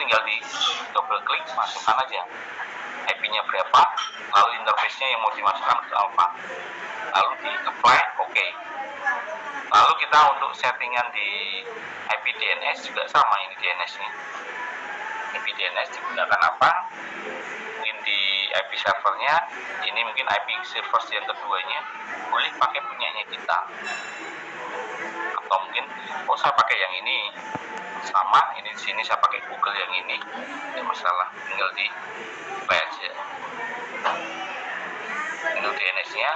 tinggal di double klik, masukkan aja IP-nya berapa, lalu interface-nya yang mau dimasukkan ke apa, lalu di apply, oke. Lalu kita untuk settingan di IP DNS juga sama, ini DNS-nya. IP DNS digunakan apa? Mungkin di IP servernya, ini mungkin IP server yang keduanya boleh pakai punyanya kita. Atau mungkin, oh saya pakai yang ini, sama ini di sini saya pakai Google yang ini, tidak masalah, tinggal di apply aja. Itu DNS-nya.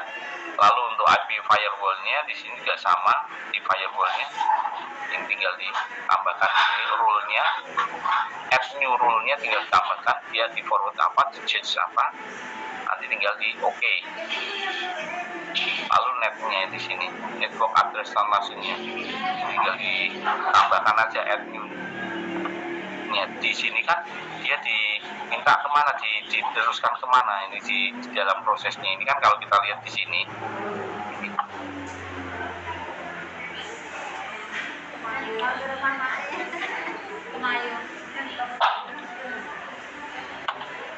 Lalu untuk IP firewall-nya di sini juga sama, di firewall-nya ini tinggal ditambahkan ini rule-nya, add new rule-nya tinggal ditambahkan, dia di forward apa, di change apa, nanti tinggal di OK. Lalu netnya di sini, network address langsungnya tinggal ditambahkan aja add new. Di sini kan dia diminta kemana, diteruskan kemana, ini di dalam prosesnya ini kan kalau kita lihat di sini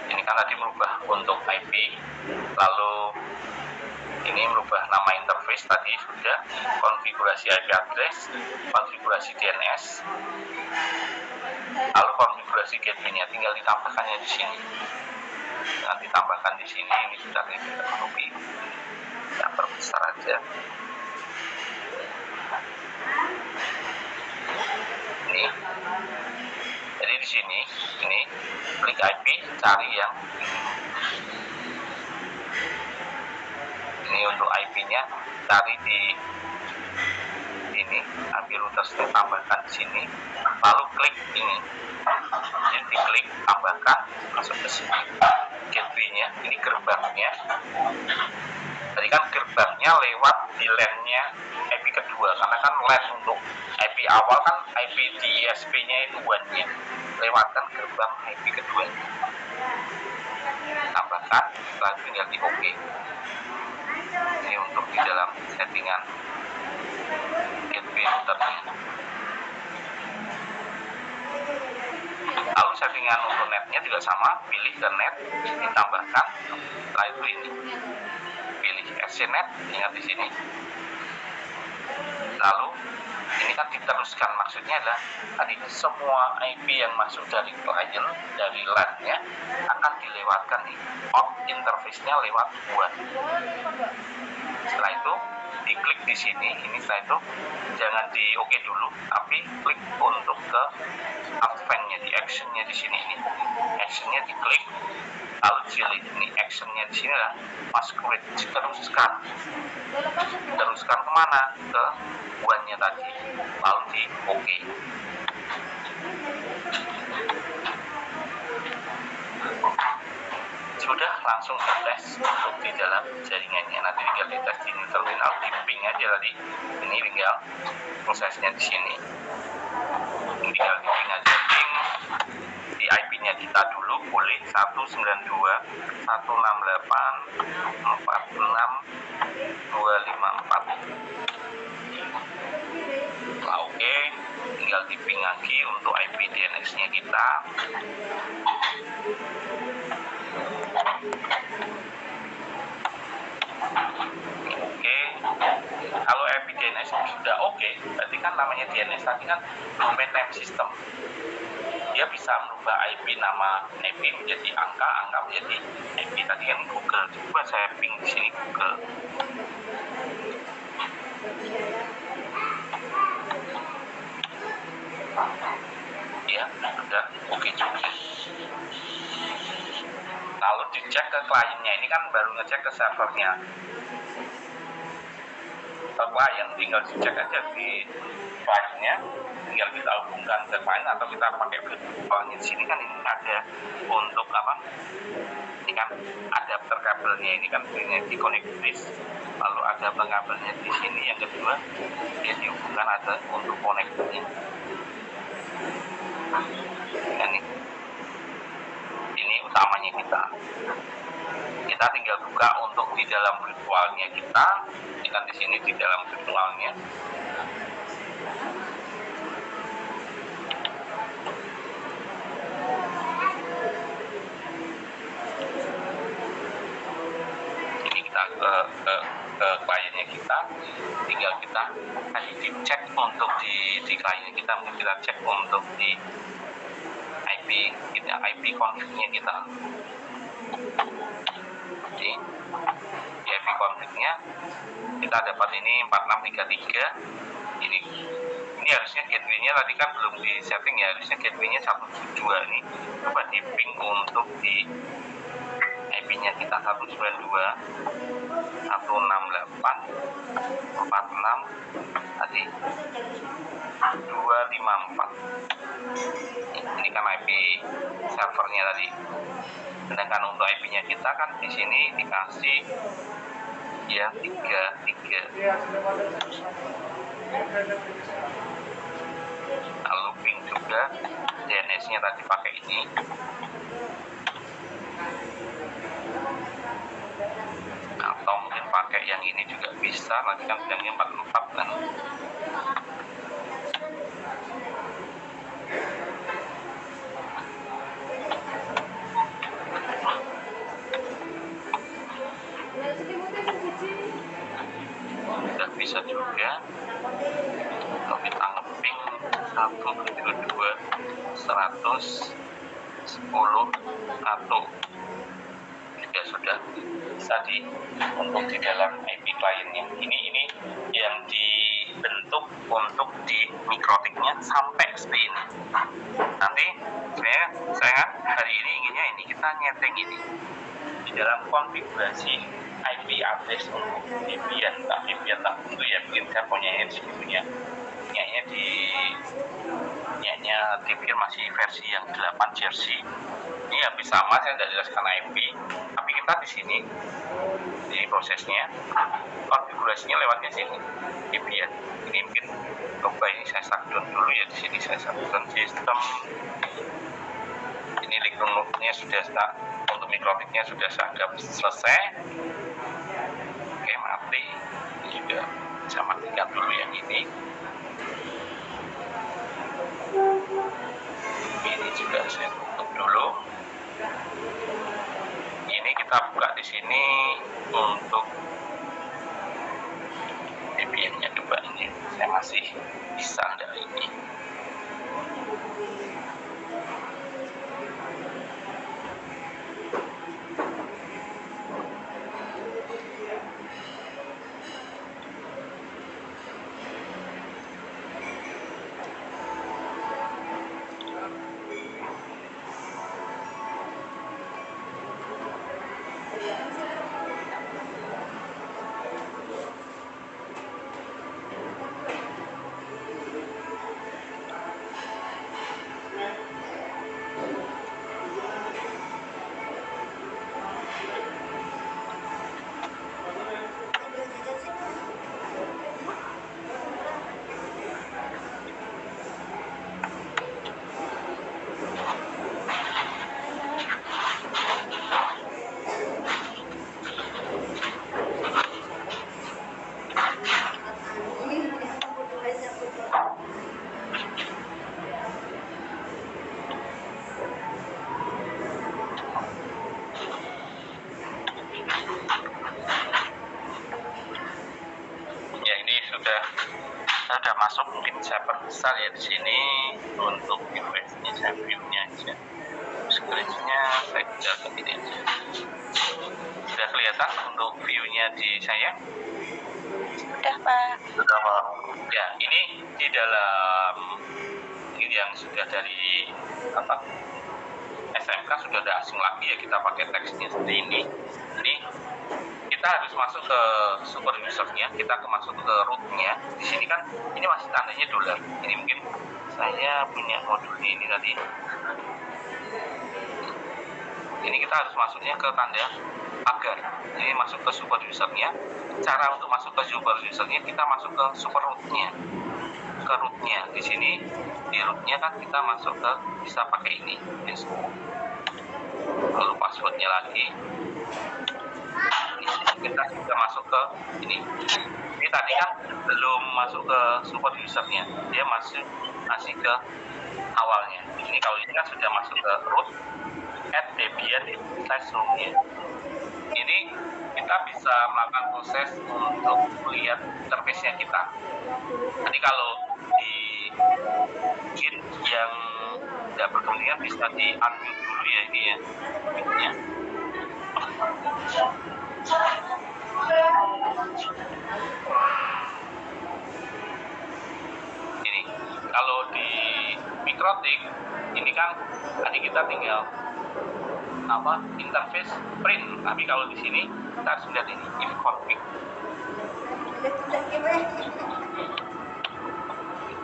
ini kan tadi merubah untuk IP, lalu ini merubah nama interface tadi sudah, konfigurasi IP address, konfigurasi DNS, lalu konfigurasi gateway-nya tinggal ditambahkannya di sini. Dengan ditambahkan di sini, ini sudah kita copy, kita perbesar aja. Ini, jadi di sini, ini klik IP, cari yang ini untuk IP-nya, cari di ini IP routers ditambahkan di sini, lalu klik ini, jadi diklik tambahkan, masuk ke sini gateway-nya, ini gerbangnya. Tadi kan gerbangnya lewat di LAN-nya IP kedua, karena kan LAN untuk IP awal kan IP di ISP-nya itu WAN-nya, lewatkan gerbang IP kedua, tambahkan, lalu tinggal di OK. Ini untuk di dalam settingan gateway routernya. Lalu settingan untuk netnya juga sama, pilih ke net, ditambahkan, setelah itu ini pilih SCNet, ingat di sini. Lalu ini kan diteruskan, maksudnya adalah tadi semua IP yang masuk dari client, dari LAN-nya akan dilewatkan nih, out interface-nya lewat WAN. Setelah itu diklik di sini, ini setelah itu jangan di OK dulu, tapi klik untuk ke advance-nya, di action-nya di sini, ini action-nya diklik, lalu pilih ini action-nya di sini lah, masquerade, diteruskan kemana, ke WAN-nya tadi, lalu di OK. Sudah langsung dites untuk di dalam jaringannya, nanti tinggal dites di terminal, di ping aja tadi, ini tinggal prosesnya di sini, ini tinggal di ping aja, ping di IP-nya kita dulu, boleh 192.168.46.254. Nah, oke, tinggal di ping lagi untuk IP DNS-nya kita. Oke, kalau IP DNS sudah oke, berarti kan namanya DNS tadi kan domain name system. Dia bisa merubah IP, nama IP menjadi angka, angka menjadi IP. Tadi kan Google, coba saya ping di sini Google. Ya, sudah oke juga. Lalu dicek ke kliennya, ini kan baru ngecek ke servernya. Ke klien tinggal dicek aja di kliennya, tinggal kita hubungkan ke klien atau kita pakai virtualnya. Di sini kan ini ada untuk apa? Ini kan adapter kabelnya, ini kan ini di connectris. Lalu ada kabelnya di sini yang kedua, dia dihubungkan ada untuk konektornya. Ini utamanya kita tinggal buka untuk di dalam virtualnya kita, ini kan di sini di dalam virtualnya. ke kliennya kita, tinggal kita tadi dicek untuk di kliennya kita, mungkin kita cek untuk di IP config-nya kita. Jadi di IP config-nya kita dapat ini 4633. Ini harusnya gateway-nya tadi kan belum di setting ya, harusnya gateway-nya 172 nih. Coba di ping untuk di IP-nya kita 192 168 46 tadi 254. Ini kan IP servernya tadi. Sedangkan untuk IP-nya kita kan di sini dikasih ya 33. Lalu ping juga DNS-nya tadi pakai ini. Atau mungkin pakai yang ini juga bisa, nanti kan bilangnya 44 kan. Sudah bisa juga. Kalau kita ngeping 172 110 atau juga sudah bisa untuk di dalam IP kliennya. Ini yang dibentuk untuk di mikrotiknya sampai seperti ini. Nanti saya hari ini inginnya ini kita nyeting ini di dalam konfigurasi IP address untuk VPN tak untuk ya bikin saya punya sebelumnya DPN masih versi yang 8 jersey. Ini habis sama, saya tidak jelaskan IP, tapi kita di sini di prosesnya konfigurasinya lewatnya sini DPN. Ini mungkin coba ini saya shutdown dulu ya, di sini saya shutdown sistem. Ini link-nya sudah untuk mikrotiknya sudah saya anggap selesai. Oke, mati. Ini juga bisa matikan dulu yang ini. Ini juga saya tutup dulu. Ini kita buka di sini untuk VPN-nya. Coba ini saya masih bisa enggak ini. Sudah masuk, mungkin saya perbesar ya di sini untuk device-nya, saya view-nya aja, screen-nya saya tinggal ke ini aja. Sudah kelihatan untuk view-nya di saya? Sudah, Pak. Sudah, Pak. Ya, ini di dalam ini yang sudah dari SMK sudah ada asing lagi ya, kita pakai teksnya seperti ini. Ini kita harus masuk ke super user-nya, kita masuk ke root-nya. Di sini kan ini masih tandanya dolar. Ini mungkin saya punya modul ini tadi. Ini kita harus masuknya ke tanda pagar. Ini masuk ke super user-nya. Cara untuk masuk ke super user-nya kita masuk ke super root-nya. Ke root-nya. Di sini di root-nya kan kita masuk ke bisa pakai ini. Yes. Lalu password-nya lagi. Kita sudah masuk ke ini tadi kan belum masuk ke super usernya, dia masih ke awalnya. Ini kalau ini kan sudah masuk ke root @debian/root-nya. Ini kita bisa melakukan proses untuk melihat interface-nya kita. Jadi kalau di Git yang tidak berkepentingan bisa di unmute dulu ya ini ya. Mute-nya. Ini kalau di Mikrotik ini kan tadi kita tinggal interface print, tapi kalau di sini kita harus lihat ini if config.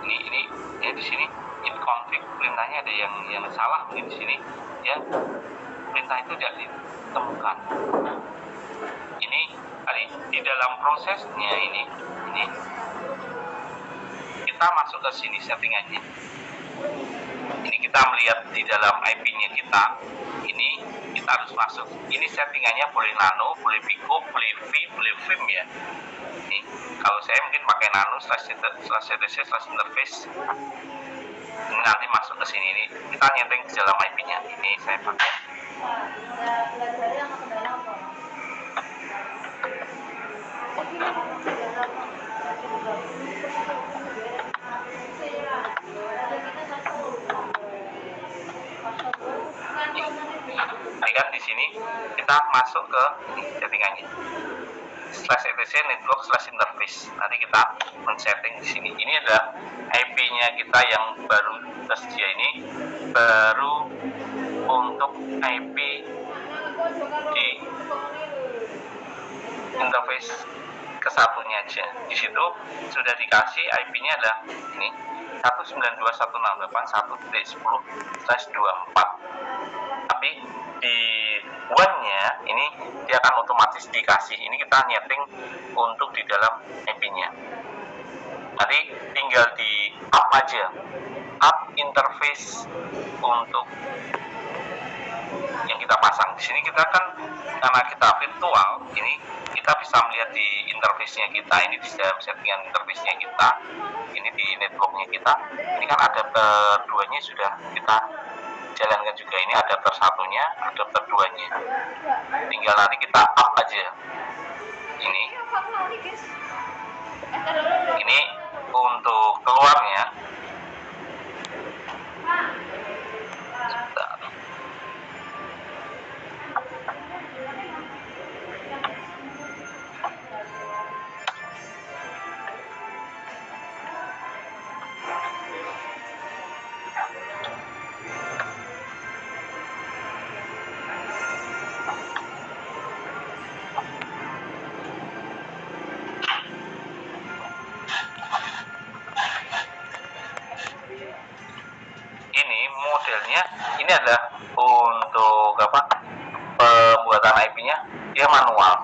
Ini di sini if config perintahnya ada yang salah mungkin di sini ya, perintah itu tidak ditemukan. Ini tadi di dalam prosesnya ini kita masuk ke sini settingannya. Ini kita melihat di dalam IP-nya kita, ini kita harus masuk. Ini settingannya boleh nano, boleh pico, boleh v, boleh vim ya. Ini kalau saya mungkin pakai nano /ctc/interface. Ini nanti masuk ke sini, ini kita nyeting di dalam IP-nya. Ini saya pakai. Ini kan di sini kita masuk ke ini settingannya /etc network/interface. Nanti kita men-setting di sini. Ini adalah IP-nya kita yang baru tersedia, ini baru untuk IP di interface kesatunya aja. Di situ sudah dikasih IP-nya adalah ini 192.168.1.10/24. Tapi di one-nya ini dia akan otomatis dikasih. Ini kita nyeting untuk di dalam IP-nya. Nanti tinggal di up aja, up interface untuk yang kita pasang. Di sini kita kan karena kita virtual, ini kita bisa melihat di interface-nya kita. Ini di dalam settingan interface-nya kita. Ini di network-nya kita. Ini kan adapter 2-nya sudah kita jalankan juga. Ini adapter 1-nya, adapter 2-nya. Tinggal nanti kita up aja. Ini untuk keluarnya. Sebentar. Modelnya ini adalah untuk pembuatan IP-nya dia manual.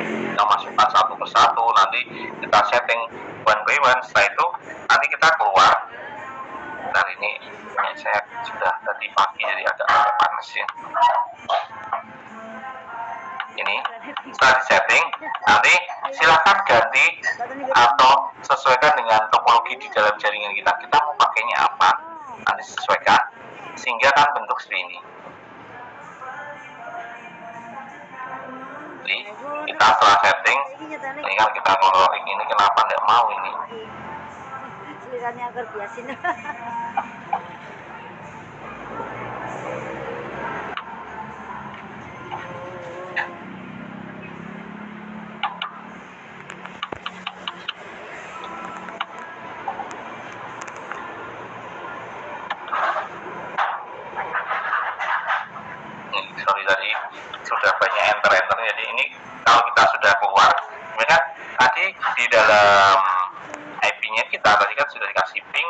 Kita masukkan satu persatu, nanti kita setting one by one. Setelah itu nanti kita keluar. Nah ini saya sudah tadi pagi jadi agak panas ya. Ini setelah di setting, nanti silakan ganti atau sesuaikan dengan topologi di dalam jaringan kita. Kita mau pakainya apa? Nanti sesuaikan sehingga kan bentuk seperti ini. Jadi kita setelah setting, ini kan kita kalau ini kenapa tidak mau ini? Selirannya agar biasin. Sorry tadi sudah banyak enter, jadi ini kalau kita sudah keluar, kan tadi di dalam IP-nya kita tadi kan sudah dikasih ping,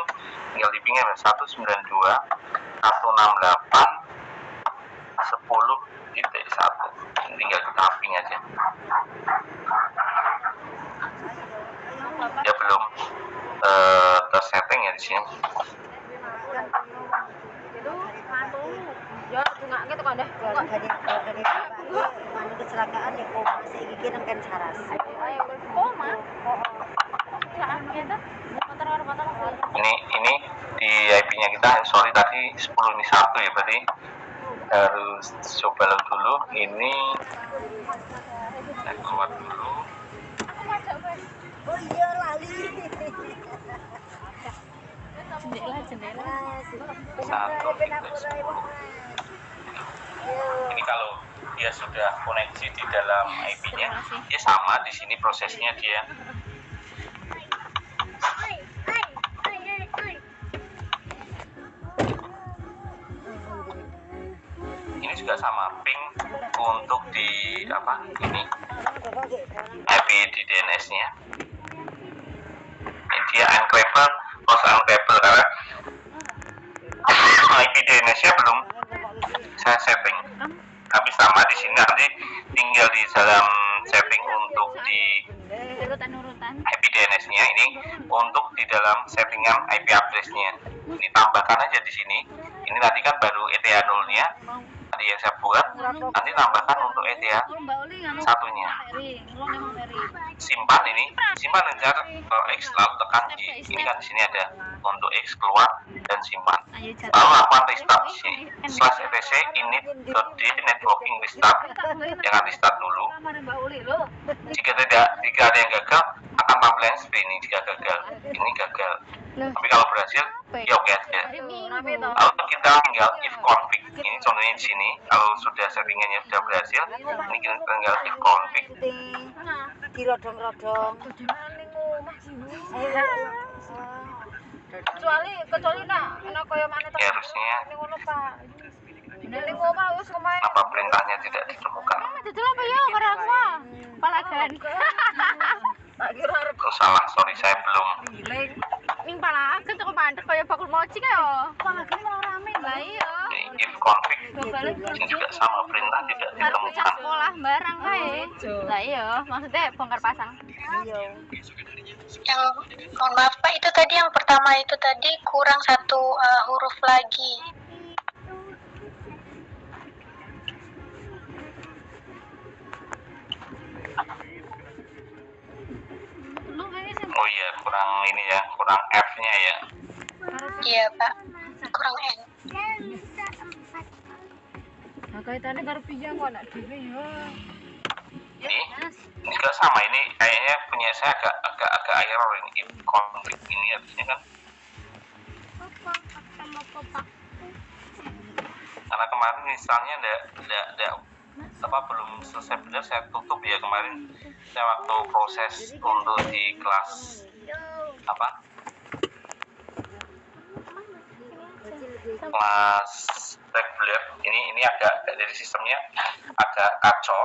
tinggal di pingnya 192.168.10.1, tinggal kita ping aja. Ya belum tersetting ya di sini. Ya, enggak gitu kan deh. Dari mana kecelakaan ya kok masih gigi nangken saras. Ayo koma. Ini di IP-nya kita, sorry tadi 10 ini 1 ya berarti harus coba dulu. Ini saya keluar dulu. Oh iya lali. Jendela. Satu, tiga, 10. Ini kalau dia sudah koneksi di dalam IP-nya, dia sama di sini prosesnya dia. Ini juga sama ping untuk di apa ini IP di DNS-nya. Ini dia enclave, post enclave karena IP DNS-nya belum saya setting. Tapi sama di sini nanti tinggal di dalam setting untuk di Urutan-urutan. IP DNS-nya ini untuk di dalam settingan IP address-nya. Ini tambahkan aja di sini. Ini nanti kan baru ETA 0-nya. Tadi yang saya buat, nanti tambahkan untuk ETA satunya. Simpan ini, simpan aja kalau X lalu tekan J. Ini kan di sini ada untuk X keluar dan simpan. Lalu lakukan restart di sini. /etc init.d networking restart. Jangan restart dulu. Jika ada yang gagal, akan tampilan seperti ini. Jika gagal, ini gagal. Tapi kalau berhasil, ya oke aja. Lalu kita tinggal if config. Ini contohnya di sini. Kalau sudah settingannya sudah berhasil, ini kita tinggal if config. Dirodong-rodong. Kecuali nak kaya mana Ya, harusnya ngono Pak. Nek omah wis omahe. apa perintahnya tidak ditemukan. Dudul apa ya ora gua. Palagan. Tak kira arep Itu salah, sorry saya belum. giling. Ning palagan kok mandek kaya bakul mochi kaya. Palagan malah rame. Lah iya. Ini if config ini juga sama perintah tidak Arep ditemukan. sekolah barang kae. Lah iya, maksudnya bongkar pasang. Iya. Yang mohon maaf Pak, itu tadi yang pertama itu tadi kurang satu huruf lagi. Lu kayaknya sih Oh iya, kurang ini ya, kurang F-nya ya. Iya Pak, kurang N. nah kaitane karo piye kok nak dhewe ya. Ini juga sama, ini kayaknya punya saya agak error ini if config ini harusnya kan. Karena kemarin misalnya enggak apa belum selesai benar saya tutup ya kemarin saya waktu proses untuk di kelas apa kelas reguler ini agak jadi sistemnya agak kacau,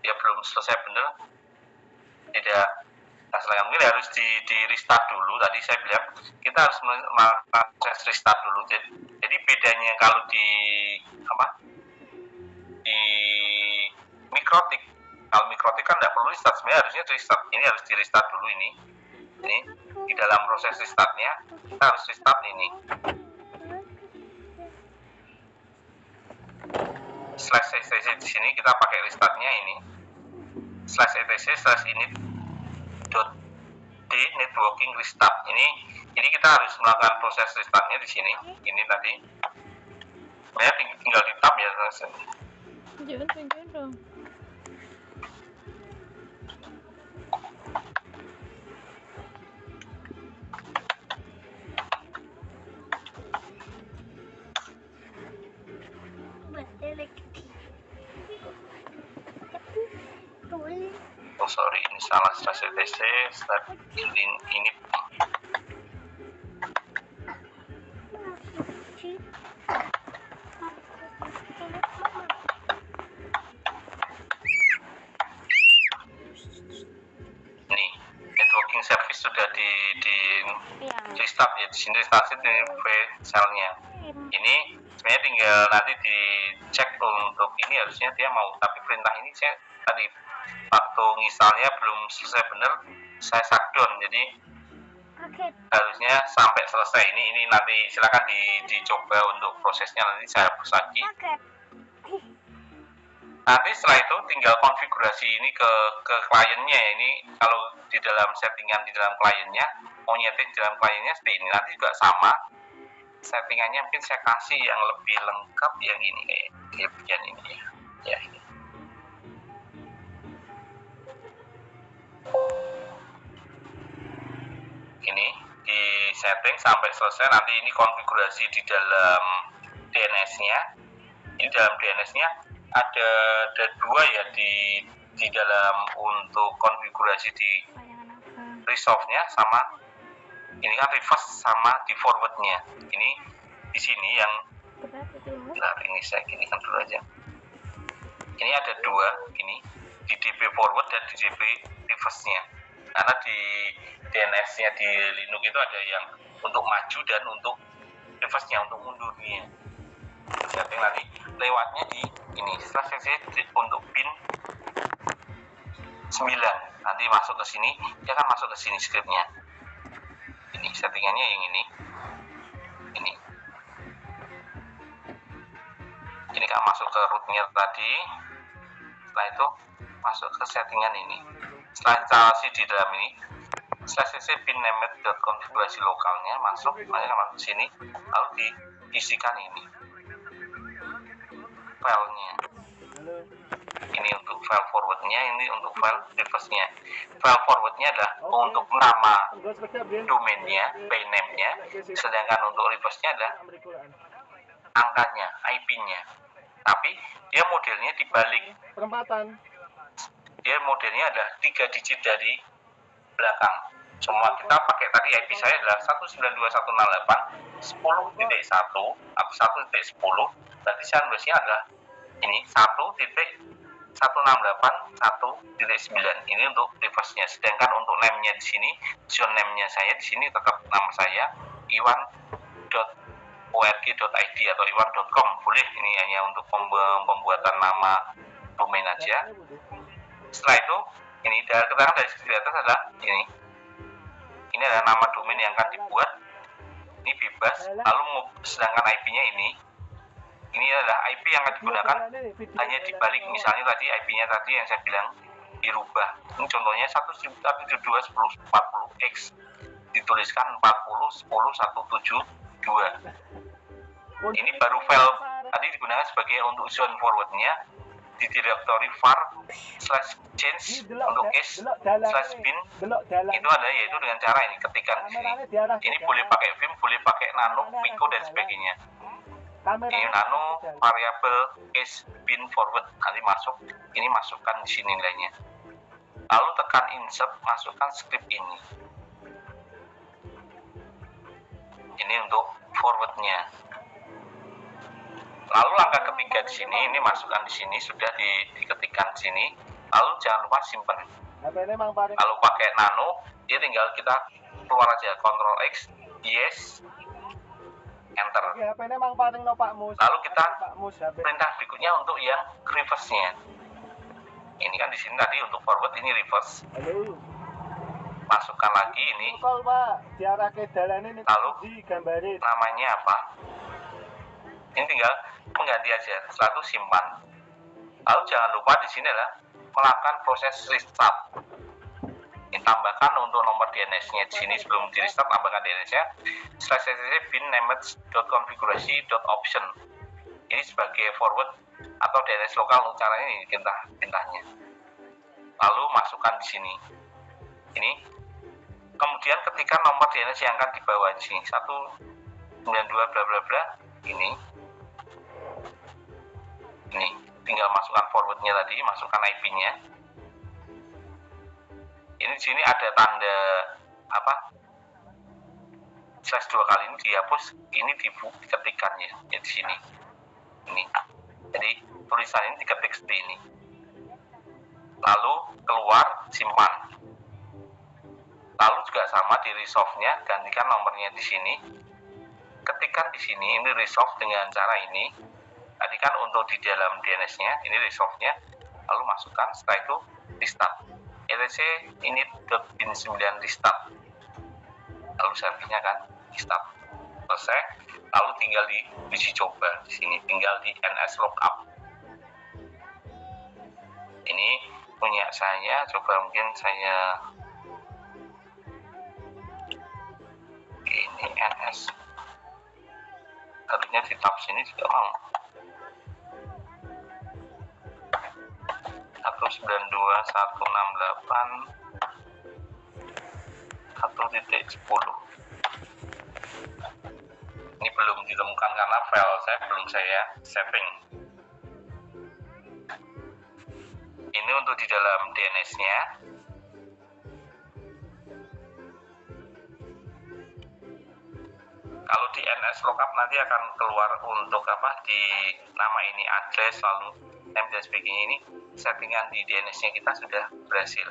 dia belum selesai benar, tidak masalah mungkin harus di restart dulu. Tadi saya bilang kita harus melakukan proses restart dulu. Jadi bedanya kalau di apa di mikrotik, kalau mikrotik kan tidak perlu restart, sebenarnya harusnya restart. Ini harus di restart dulu ini di dalam proses restartnya kita harus restart ini /etc di sini kita pakai restartnya ini /etc/init.d networking restart ini kita harus melakukan proses restartnya di sini. Ini tadi sebenarnya tinggal di tab ya. Jangan pinggir dong. Oh sorry, ini salah /etc ini networking service sudah di restart ya. Di sini restart di V-cell-nya. Ini sebenarnya tinggal nanti dicek untuk ini harusnya dia mau, tapi perintah ini saya tadi waktu misalnya belum selesai benar saya shutdown, jadi harusnya sampai selesai. Ini nanti silakan dicoba untuk prosesnya, nanti saya hapus lagi. Nanti setelah itu tinggal konfigurasi ini ke kliennya. Ini kalau di dalam settingan di dalam kliennya mau nyeting di dalam kliennya seperti ini, nanti juga sama settingannya mungkin saya kasih yang lebih lengkap yang ini kayak di bagian ini ya ini. Ini di setting sampai selesai. Nanti ini konfigurasi di dalam DNS-nya. Ini dalam DNS-nya ada dua ya di dalam untuk konfigurasi di resolve-nya sama ini kan reverse sama di forward-nya. Ini di sini yang ini saya ginikan dulu aja. Ini ada dua ini di DB forward dan di DB reverse-nya. Karena di DNS-nya di Linux itu ada yang untuk maju dan untuk reverse-nya, untuk mundurnya. Setting nanti lewatnya di ini. Setelah saya untuk pin 9 nanti masuk ke sini, dia akan masuk ke sini scriptnya. Ini settingannya yang ini kan masuk ke rootnya tadi. Setelah itu masuk ke settingan ini. Setelah instalasi di dalam ini, setelah cc pin named konfigurasi lokalnya masuk, makanya kan masuk sini, lalu diisikan ini filenya. Ini untuk file forwardnya, ini untuk file reverse-nya. File forwardnya adalah untuk nama domainnya, name-nya, sedangkan untuk reverse-nya adalah angkanya, IP-nya. Tapi dia modelnya dibalik. Dia modelnya adalah 3 digit dari belakang. Semua kita pakai tadi IP saya adalah 192.168.10.1 atau 1.10. Berarti sandwich-nya adalah ini 1.168.1.9. Ini untuk reverse-nya. Sedangkan untuk name-nya di sini, zone name-nya saya di sini tetap nama saya iwan.org.id atau iwan.com. Boleh, ini hanya untuk pembuatan nama domain aja. Setelah itu, ini keterangan dari sisi atas adalah ini. Ini adalah nama domain yang akan dibuat. Ini bebas. Lalu sedangkan IP-nya ini adalah IP yang akan digunakan hanya dibalik. Misalnya tadi IP-nya tadi yang saya bilang dirubah. Ini contohnya 172.10.40x dituliskan 40.10.172. Ini baru file tadi digunakan sebagai untuk zone forward-nya di directory var /change untuk case /bin itu ada, yaitu dengan cara ini ketikan di sini. Ini boleh pakai vim, boleh pakai nano, pico dan sebagainya. Ini nano variable case bin forward nanti masuk, ini masukkan di sini nilainya. Lalu tekan insert, masukkan script ini. Ini untuk forwardnya. Lalu langkah ketiga di sini, ini masukkan di sini, sudah diketikkan di sini. Lalu jangan lupa simpan. Lalu pakai nano, dia tinggal kita keluar aja, Ctrl X, yes, enter. Lalu kita perintah berikutnya untuk yang reverse-nya. Ini kan di sini tadi untuk forward, ini reverse. Masukkan lagi ini. Lalu namanya apa? Ini tinggal mengganti aja. Setelah itu simpan. Lalu jangan lupa di sini adalah melakukan proses restart. Ini tambahkan untuk nomor DNS-nya di sini sebelum di restart, tambahkan DNS-nya /bin named.configurasi.option. Ini sebagai forward atau DNS lokal untuk caranya ini tintahnya. Lalu masukkan di sini. Ini kemudian ketika nomor DNS yang akan dibawa di sini 192 bla bla bla ini tinggal masukkan forwardnya tadi, masukkan IP-nya. Ini di sini ada tanda apa? /2 kali ini dihapus, ini diketikkan ya di sini. Ini. Jadi tulisan ini diketik seperti ini. Lalu keluar, simpan. Lalu juga sama di resolve-nya, gantikan nomornya di sini. Ketikkan di sini, ini resolve dengan cara ini. Tadi kan untuk di dalam DNS-nya, ini resolve-nya. Lalu masukkan, setelah itu restart. etc init.bin 9 restart. Lalu servisnya kan restart. Selesai. Lalu tinggal di uji coba di sini, tinggal di ns lookup. Ini punya saya, coba mungkin saya ini ns harusnya di tab sini juga mau 192.168.1.10. Ini belum ditemukan karena file saya belum saya saving. Ini untuk di dalam DNS-nya. Kalau di NS lookup nanti akan keluar untuk apa, di nama ini, address, lalu name dan sebagainya. Ini settingan di DNS-nya kita sudah berhasil.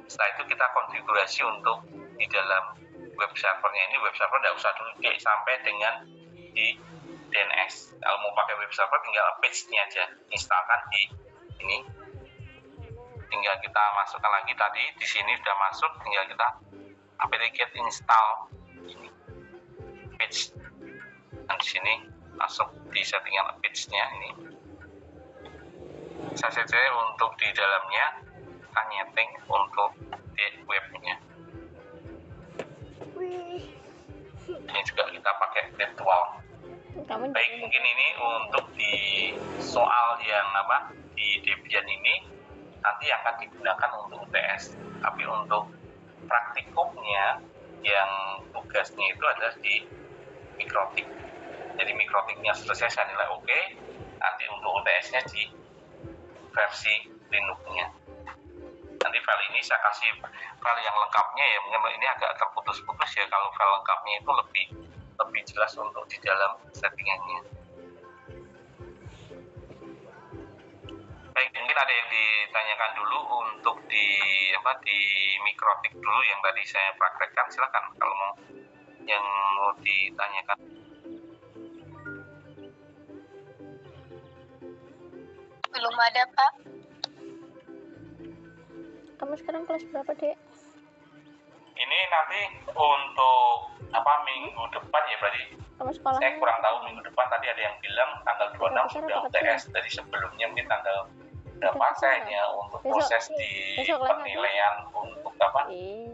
Setelah itu kita konfigurasi untuk di dalam web servernya. Ini web server tidak usah dulu sampai dengan di DNS. Kalau mau pakai web server tinggal page-nya aja, instalkan di ini. Tinggal kita masukkan lagi, tadi di sini sudah masuk, tinggal kita applicate install ini page, dan di sini masuk di settingan page-nya ini. Saya saja untuk di dalamnya kita nyeting untuk di webnya. Ini juga kita pakai virtual. Baik, mungkin ini untuk di soal yang apa, di Debian ini nanti akan digunakan untuk UTS, tapi untuk praktikumnya yang tugasnya itu ada di Mikrotik. Jadi Mikrotiknya selesai, saya nilai oke, nanti untuk UTS-nya di versi Linux-nya. Nanti file ini saya kasih file yang lengkapnya ya, mungkin ini agak terputus-putus ya, kalau file lengkapnya itu lebih jelas untuk di dalam settingannya. Baik, mungkin ada yang ditanyakan dulu untuk di Mikrotik dulu yang tadi saya praktekkan, silakan kalau mau yang mau ditanyakan. Belum ada, Pak. Kamu sekarang kelas berapa, Dek? Ini nanti untuk apa, minggu depan ya berarti. Kamu sekolah? Saya kurang tahu minggu depan, tadi ada yang bilang tanggal 26 sudah UTS, dari sebelumnya mungkin tanggal berapa, saya hanya untuk proses di penilaian untuk apa di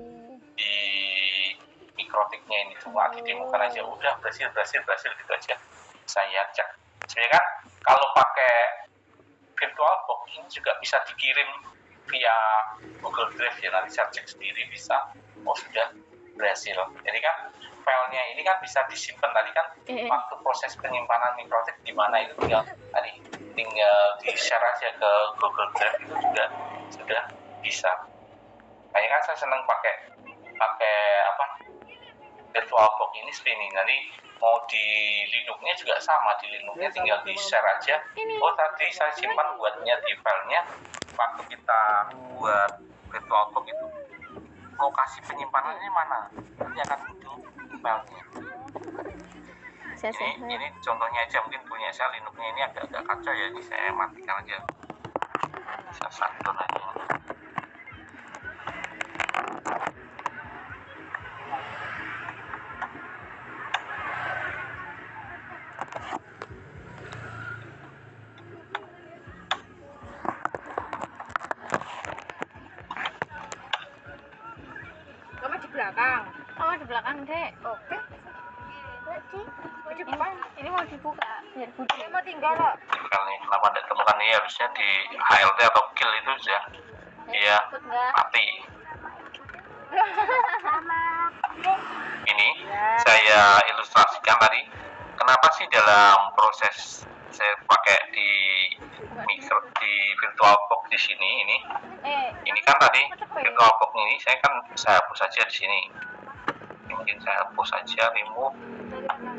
Mikrotiknya ini cuma didemokan aja, udah berhasil gitu aja saya cek. Sebenarnya kan kalau pakai VirtualBox ini juga bisa dikirim via Google Drive ya, nanti saya cek sendiri bisa, oh sudah berhasil. Jadi kan filenya ini kan bisa disimpan, tadi kan waktu proses penyimpanan Mikrotik di mana itu tinggal di-share aja ke Google Drive, itu juga sudah bisa. Makanya kan saya senang pakai apa, VirtualBox ini streaming. Nanti mau di Linux-nya juga sama, di Linux-nya tinggal di-share aja. Oh tadi saya simpan buatnya di filenya, waktu kita buat VirtualBox itu lokasi penyimpanannya mana, nanti akan muncul filenya. Ini contohnya aja, mungkin punya saya Linux-nya ini agak kacau ya, ini saya matikan aja, saya shutdown aja. Kamu di belakang. Oh, di belakang, Dek. Oke. Di depan. Ini mau dibuka biar Budi. Ini mau tinggal kok. Filenya kenapa tidak temukan, ini harusnya di HLT atau kill itu sudah dia mati. Ini saya ilustrasikan tadi, kenapa sih dalam proses saya pakai di VirtualBox di sini ini kan tadi VirtualBox ini saya hapus saja di sini. Mungkin saya hapus saja, remove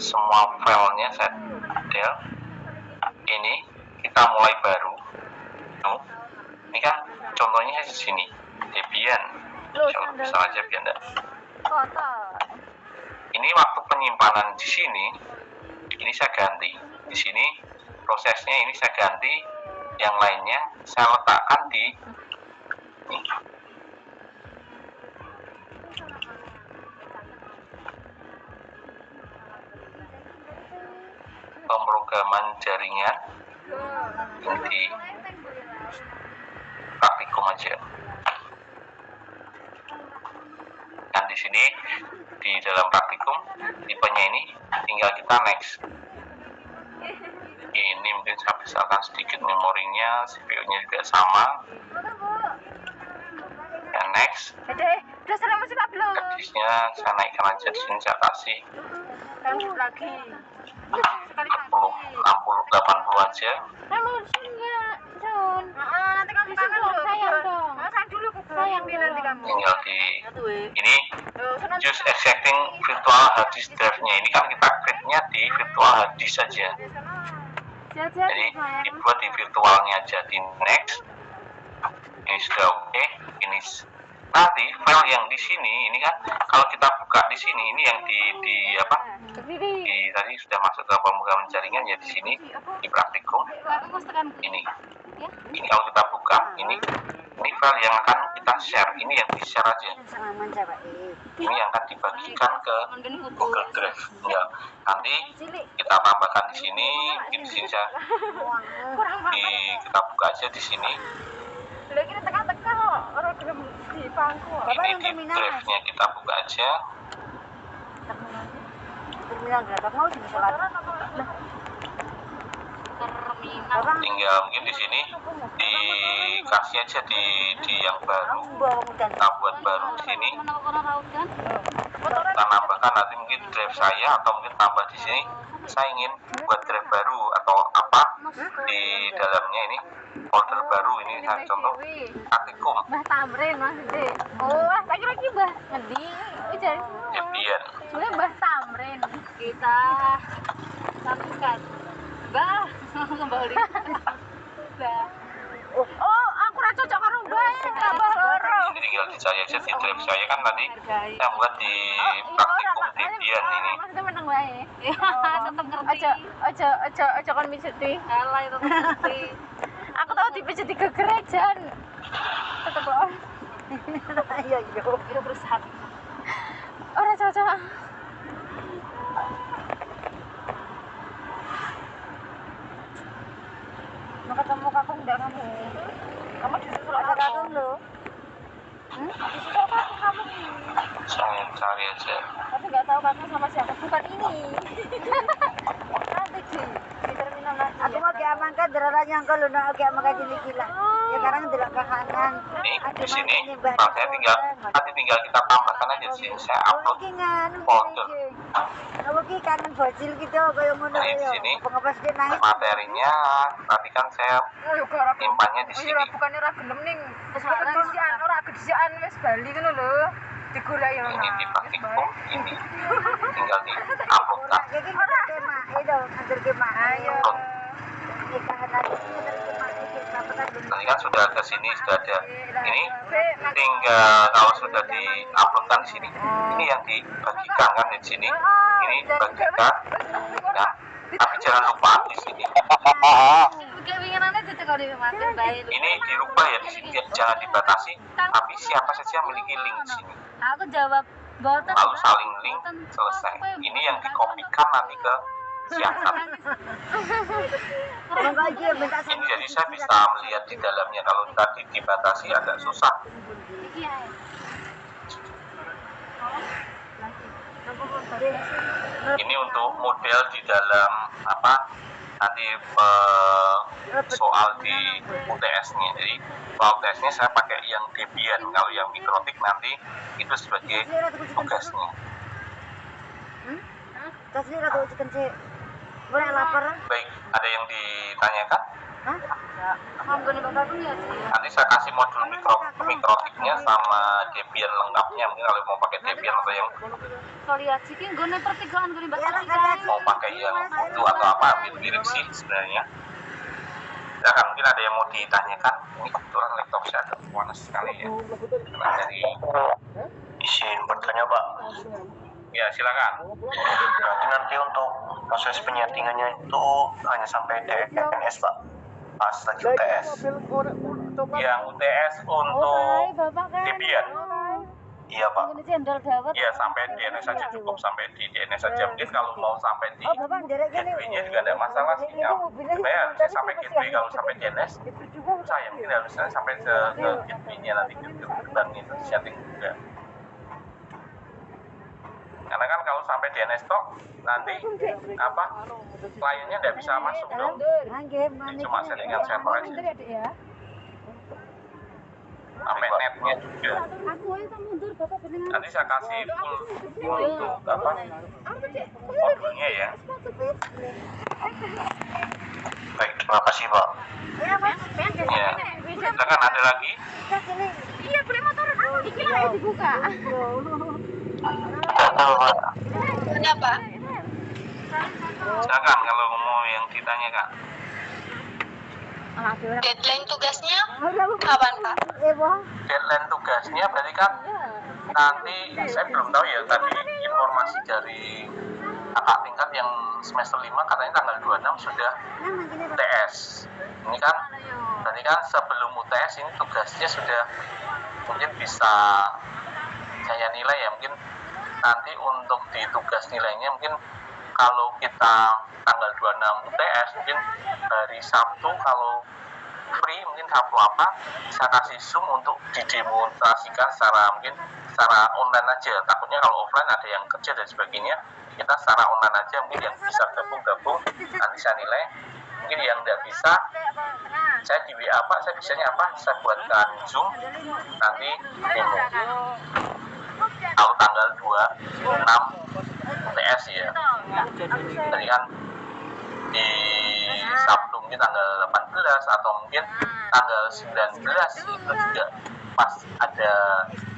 semua filenya, saya delete. Ini kita mulai baru. Ini kan contohnya di sini Debian. Bisa aja biar enggak. Ini waktu penyimpanan di sini, ini saya ganti. Di sini prosesnya ini saya ganti, yang lainnya saya letakkan di ini. Pemrograman jaringan ini di praktikum aja. Dan di sini di dalam praktikum tipenya ini, tinggal kita next. Ini mungkin saya besarkan sedikit memorinya, CPU-nya juga sama. Dan next. Udah serem masih Pak belum? Disknya saya naikkan aja di sini, saya kasih Lanjut lagi. 60, 80 aja. Kamu enggak, Jun. Nanti kamu kangen loh. Sayang dong. Sayang dulu ke sayang nanti kamu. Tinggal di ini choose exacting virtual hard disk drive-nya. Ini kan kita create-nya di virtual hard disk saja. Jadi dibuat di virtualnya aja, di next. Ini sudah oke, finish. Nanti file yang di sini ini kan kalau kita buka di sini ini yang di apa? Tadi sudah masuk ke pembukaan jaringan ya, di sini di praktikum. Ini kalau kita buka ini file yang akan kita share, ini yang di share aja. Ini yang akan dibagikan ke Google Drive. Ya, nanti kita tambahkan di sini, di sini saya kita buka aja di sini. Lagi teka-teka kok, orang belum di pangku. Ini di drive-nya kita buka aja. Terminal berapa mau di sholat? Tinggal mungkin di sini dikasih aja di yang baru. Kita buat baru di sini. Kita nambahkan nanti mungkin drive saya atau mungkin tambah di sini. Saya ingin buat drive baru atau apa di dalamnya ini, folder baru ini saya contoh praktikum. Mbah Tamrin maksudnya. Oh, saya kira ki Mbah ngendi? Ujar. Debian. Sebenarnya Mbah Tamrin. Kita lakukan. Mbah, kembali. Mbah. Oh, aku ra cocok karo Mbah, tambah loro. Ini tinggal dicari aja di drive saya kan tadi saya buat di praktikum Debian ini. Maksudnya menang wae. Tetep ngerti. Aja kon mijeti. Alah itu ngerti. Aku tahu dipijeti ke gereja. Tetep kok. Iya, iya. Kita berusaha. Ora cocok. Mau ketemu kakak enggak kamu? Kamu disusul Ada aku. kakak lo. Disusul kakak kamu. Saya cari aja. Tapi nggak tahu kakak sama siapa. Bukan ini. Nanti di terminal nanti. Aku mau ke amangka deraranya engkau lu nak ke amangka jadi gila. Ya sekarang delok ke kanan. Ini di sini, nah, saya tinggal nanti tinggal kita tambahkan aja di sini. Saya upload folder. Aku ki kangen bocil gitu kayak ngono Nah, di ya. sini Pengepas dia nangis. materinya tadi kan saya simpannya di sini. Bukannya ora gelem ning kedisian ora kedisian wis bali ngono lho. Digoleki ora. Ini di praktikum ini tinggal di uploadkan. Jadi kita tema itu antar kema. Ayo. Nikahan lagi antar kema itu apa Tadi kan sudah ke sini sudah ada. Ini tinggal kalau sudah di uploadkan di sini. Ini yang dibagikan kan di sini. Ini dibagikan. Nah, tapi jangan lupa di sini. Ini dirubah ya di sini, jangan dibatasi. Tapi siapa saja memiliki link di sini. Aku jawab boten. Lalu saling link selesai. Ini yang dikopikan nanti ke siapa. Ini jadi saya bisa melihat di dalamnya. Kalau tadi dibatasi agak susah. Ini untuk model di dalam apa nanti soal di UTS-nya. Jadi soal UTS-nya saya pakai yang Debian. Kalau yang Mikrotik nanti itu sebagai tugasnya. Tasnya ratu chicken sih. Boleh lapar? Baik, ada yang ditanyakan? Hah? Nanti saya kasih modul Mikrotiknya sama Debian lengkapnya. Mungkin kalau mau pakai Debian atau yang mau pakai yang utuh atau apa mirip sih sebenarnya. Ya kan mungkin ada yang mau ditanyakan. Ini kebetulan laptop saya agak panas sekali ya. Karena dari izin bertanya Pak. Ya silakan. Berarti nanti untuk proses penyetingannya itu hanya sampai DNS Pak, pas lagi UTS. Yang UTS untuk Debian. Iya Pak. Iya sampai DNS saja cukup, sampai di DNS saja. Mungkin kalau mau sampai di gateway-nya juga ada masalah sih. Sebenarnya harusnya sampai gateway, kalau sampai DNS saya mungkin harusnya sampai ke gateway-nya nanti ke gerbangnya itu setting juga. Karena kan kalau sampai DNS stok nanti apa kliennya nggak bisa masuk dong. Cuma settingan server aja. Sampai netnya juga. Nanti saya kasih full untuk apa modulnya ya. Baik, terima kasih Pak. Ya, silakan ada lagi. Iya, beli motor. Iki lah dibuka. Tahu Pak. Kenapa? Silakan kalau mau yang ditanyakan. Deadline tugasnya kapan, Pak? Deadline tugasnya berarti kan nanti saya belum tahu ya tadi informasi dari kakak tingkat yang semester 5 katanya tanggal 26 sudah UTS. Ini kan berarti kan sebelum UTS ini tugasnya sudah mungkin bisa saya nilai ya, mungkin nanti untuk di tugas nilainya mungkin kalau kita tanggal 26 UTS mungkin hari Sabtu kalau free mungkin Sabtu apa saya kasih Zoom untuk didemonstrasikan secara online aja. Takutnya kalau offline ada yang kerja dan sebagainya, kita secara online aja mungkin yang bisa gabung nanti saya nilai. Mungkin yang tidak bisa saya di WA Pak, saya bisanya apa saya buatkan Zoom nanti demo kalau tanggal 26 UTS ya. Tadi kan di Sabtu mungkin tanggal 18 atau mungkin tanggal 19 itu juga pas ada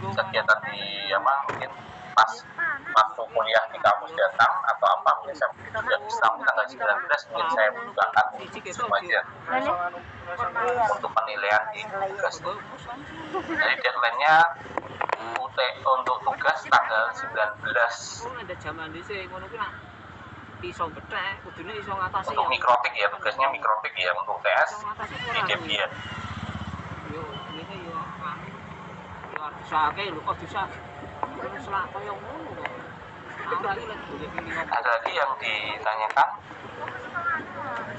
kegiatan di apa mungkin pas waktu kuliah di kampus datang atau apa mungkin saya juga bisa tanggal 19 mungkin saya bukakan Zoom aja untuk penilaian di tugas. Jadi deadline-nya untuk tugas tanggal 19 untuk mikrotik ya, tugasnya mikrotik ya untuk TS di Debian. Ada lagi yang ditanyakan?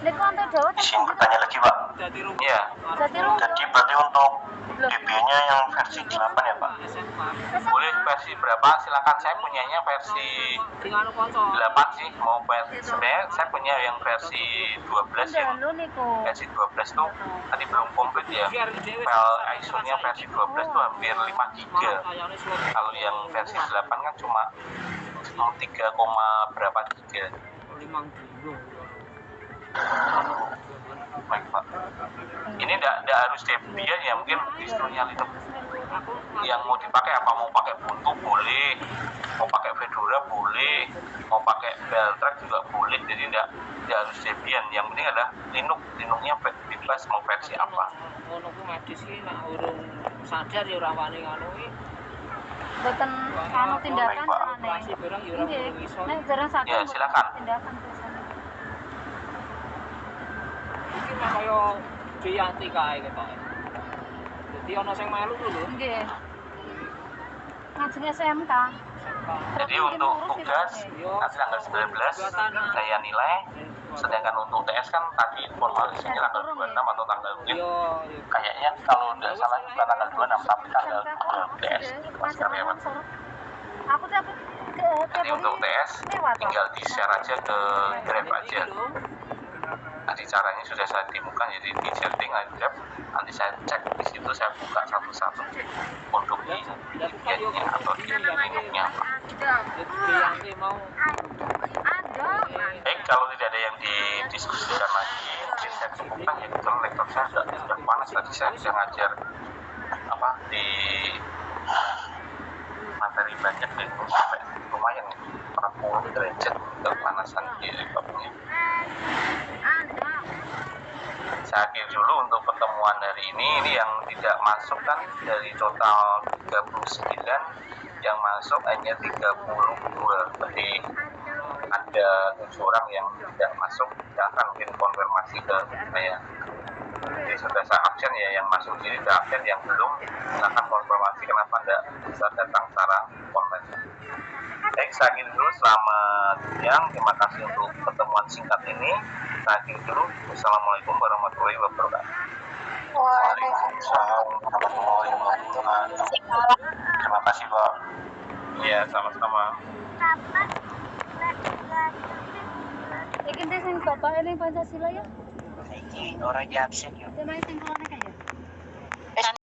Di sini bertanya lagi Pak. Iya. Jadi berarti untuk DB-nya yang versi 8 ya Pak? Boleh versi berapa? Silakan, saya punyanya versi 8 sih. Mau versi sebenarnya saya punya yang versi 12 ya. Versi 12 tuh tadi belum komplit ya. File ISO-nya versi 12 tuh hampir 5 GB. Kalau yang versi 8 kan cuma 3, berapa giga. Baik Pak. Ini tidak harus Debian ya, mungkin distro-nya Linux yang mau dipakai apa, mau pakai Ubuntu boleh, mau pakai Fedora boleh, mau pakai Beltrack juga boleh. Jadi tidak harus Debian, yang penting adalah Linux-nya bebas mau versi apa. Boten anu tindakan aneh. Nek jarang sadar. Ya, silakan. Tindakan Iki mah kaya Jayanti kae ketok. Dadi ana sing melu lho. Nggih. Ngajeng SMK. Jadi untuk tugas nanti tanggal 19 saya nilai, sedangkan untuk TS kan tadi informasinya tanggal 26 atau tanggal mungkin kayaknya kalau tidak salah juga tanggal 26 tapi tanggal 2 TS Mas karyawan. Jadi untuk TS tinggal di share aja ke Grab aja. Nanti caranya sudah saya temukan, jadi di setting Grab, nanti saya cek di situ, saya buka satu-satu untuk di Debian-nya atau di Linux-nya apa. Baik, kalau tidak ada yang didiskusikan lagi, mungkin saya cukupkan ya. Kebetulan lektor saya sudah panas tadi, saya bisa ngajar apa di materi banyak dan sampai lumayan 40 derajat kepanasan di laptopnya. Saya akhiri dulu untuk pertemuan hari ini yang tidak masuk kan dari total 39 yang masuk hanya 32, jadi ada 7 orang yang tidak masuk. Saya akan mungkin konfirmasi ke saya. Jadi sudah saya absen ya, yang masuk jadi sudah absen, yang belum akan konfirmasi kenapa tidak bisa datang secara online. Baik, saya akhiri dulu. Selamat siang, terima kasih untuk pertemuan singkat ini. Saya akhiri dulu. Wassalamualaikum warahmatullahi wabarakatuh. Waalaikumsalam warahmatullahi wabarakatuh. Terima kasih Pak. Ya. sama-sama. Iki sing bapak ini Pancasila ya? Iki orang di absen ya. Tema sing keluar